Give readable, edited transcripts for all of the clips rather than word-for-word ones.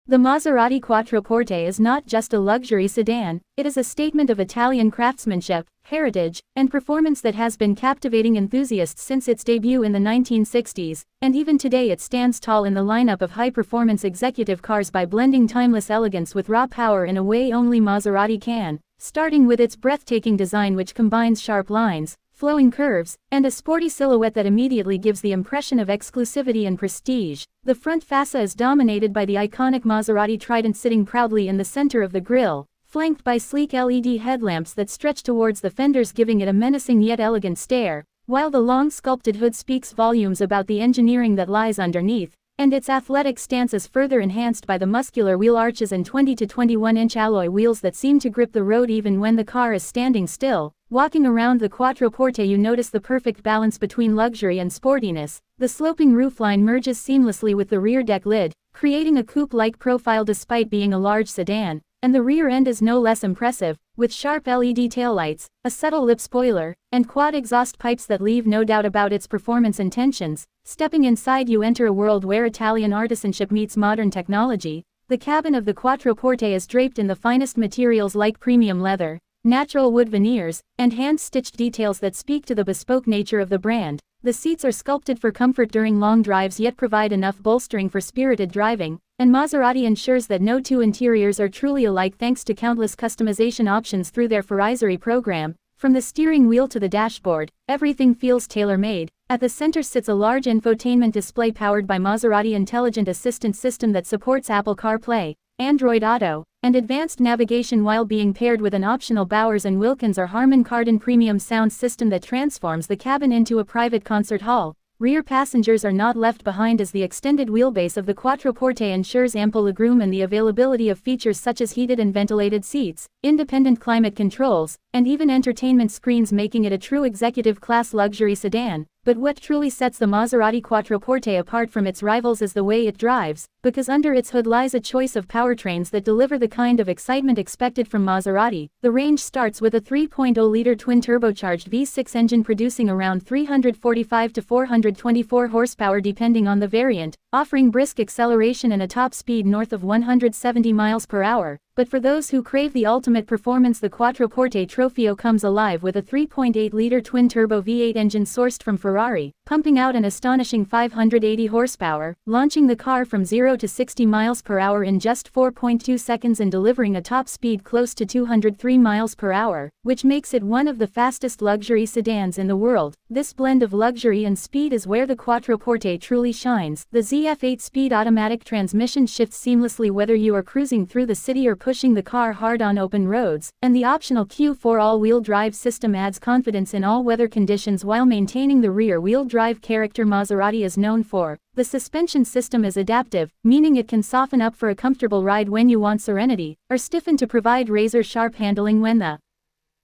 The Maserati Quattroporte is not just a luxury sedan, it is a statement of Italian craftsmanship, heritage, and performance that has been captivating enthusiasts since its debut in the 1960s, and even today it stands tall in the lineup of high-performance executive cars by blending timeless elegance with raw power in a way only Maserati can, starting with its breathtaking design which combines sharp lines, flowing curves, and a sporty silhouette that immediately gives the impression of exclusivity and prestige. The front fascia is dominated by the iconic Maserati trident sitting proudly in the center of the grille, flanked by sleek LED headlamps that stretch towards the fenders giving it a menacing yet elegant stare, while the long sculpted hood speaks volumes about the engineering that lies underneath, and its athletic stance is further enhanced by the muscular wheel arches and 20 to 21-inch alloy wheels that seem to grip the road even when the car is standing still. Walking around the Quattroporte you notice the perfect balance between luxury and sportiness. The sloping roofline merges seamlessly with the rear deck lid, creating a coupe-like profile despite being a large sedan, and the rear end is no less impressive, with sharp LED taillights, a subtle lip spoiler, and quad exhaust pipes that leave no doubt about its performance intentions. Stepping inside you enter a world where Italian artisanship meets modern technology. The cabin of the Quattroporte is draped in the finest materials like premium leather, natural wood veneers, and hand-stitched details that speak to the bespoke nature of the brand. The seats are sculpted for comfort during long drives yet provide enough bolstering for spirited driving, and Maserati ensures that no two interiors are truly alike thanks to countless customization options through their Ferrari program. From the steering wheel to the dashboard, everything feels tailor-made. At the center sits a large infotainment display powered by Maserati Intelligent Assistant System that supports Apple CarPlay, Android Auto, and advanced navigation while being paired with an optional Bowers & Wilkins or Harman Kardon premium sound system that transforms the cabin into a private concert hall. Rear passengers are not left behind as the extended wheelbase of the Quattroporte ensures ample legroom and the availability of features such as heated and ventilated seats, independent climate controls, and even entertainment screens, making it a true executive-class luxury sedan. But what truly sets the Maserati Quattroporte apart from its rivals is the way it drives, because under its hood lies a choice of powertrains that deliver the kind of excitement expected from Maserati. The range starts with a 3.0-liter twin-turbocharged V6 engine producing around 345 to 424 horsepower depending on the variant, offering brisk acceleration and a top speed north of 170 miles per hour. But for those who crave the ultimate performance, the Quattroporte Trofeo comes alive with a 3.8-liter twin-turbo V8 engine sourced from Ferrari, pumping out an astonishing 580 horsepower, launching the car from 0 to 60 miles per hour in just 4.2 seconds and delivering a top speed close to 203 miles per hour, which makes it one of the fastest luxury sedans in the world. This blend of luxury and speed is where the Quattroporte truly shines. The ZF 8-speed automatic transmission shifts seamlessly whether you are cruising through the city or pushing the car hard on open roads, and the optional Q4 all-wheel drive system adds confidence in all weather conditions while maintaining the rear-wheel drive character Maserati is known for. The suspension system is adaptive, meaning it can soften up for a comfortable ride when you want serenity, or stiffen to provide razor-sharp handling when the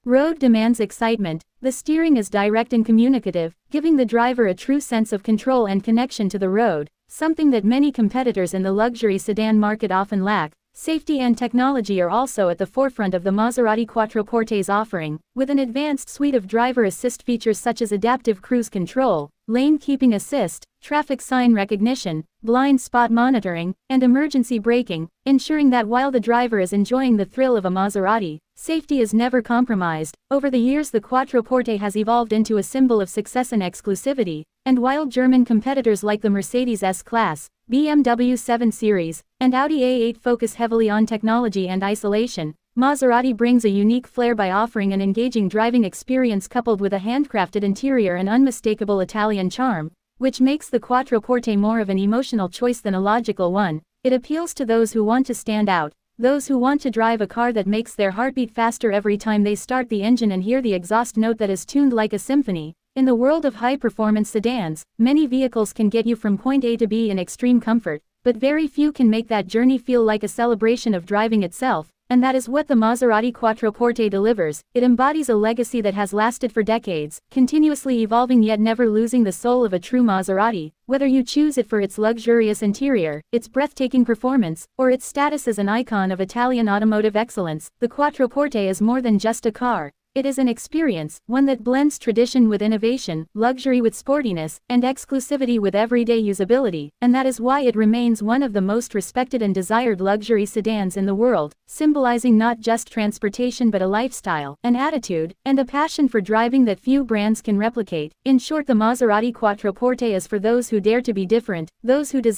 road demands excitement. The steering is direct and communicative, giving the driver a true sense of control and connection to the road, something that many competitors in the luxury sedan market often lack. Safety and technology are also at the forefront of the Maserati Quattroporte's offering, with an advanced suite of driver assist features such as adaptive cruise control, lane keeping assist, traffic sign recognition, blind spot monitoring, and emergency braking, ensuring that while the driver is enjoying the thrill of a Maserati, safety is never compromised. Over the years, the Quattroporte has evolved into a symbol of success and exclusivity, and while German competitors like the Mercedes S-Class, BMW 7 Series, and Audi A8 focus heavily on technology and isolation, Maserati brings a unique flair by offering an engaging driving experience coupled with a handcrafted interior and unmistakable Italian charm, which makes the Quattroporte more of an emotional choice than a logical one. It appeals to those who want to stand out, those who want to drive a car that makes their heartbeat faster every time they start the engine and hear the exhaust note that is tuned like a symphony. In the world of high-performance sedans, many vehicles can get you from point A to B in extreme comfort, but very few can make that journey feel like a celebration of driving itself, and that is what the Maserati Quattroporte delivers. It embodies a legacy that has lasted for decades, continuously evolving yet never losing the soul of a true Maserati. Whether you choose it for its luxurious interior, its breathtaking performance, or its status as an icon of Italian automotive excellence, the Quattroporte is more than just a car. It is an experience, one that blends tradition with innovation, luxury with sportiness, and exclusivity with everyday usability, and that is why it remains one of the most respected and desired luxury sedans in the world, symbolizing not just transportation but a lifestyle, an attitude, and a passion for driving that few brands can replicate. In short, the Maserati Quattroporte is for those who dare to be different, those who desire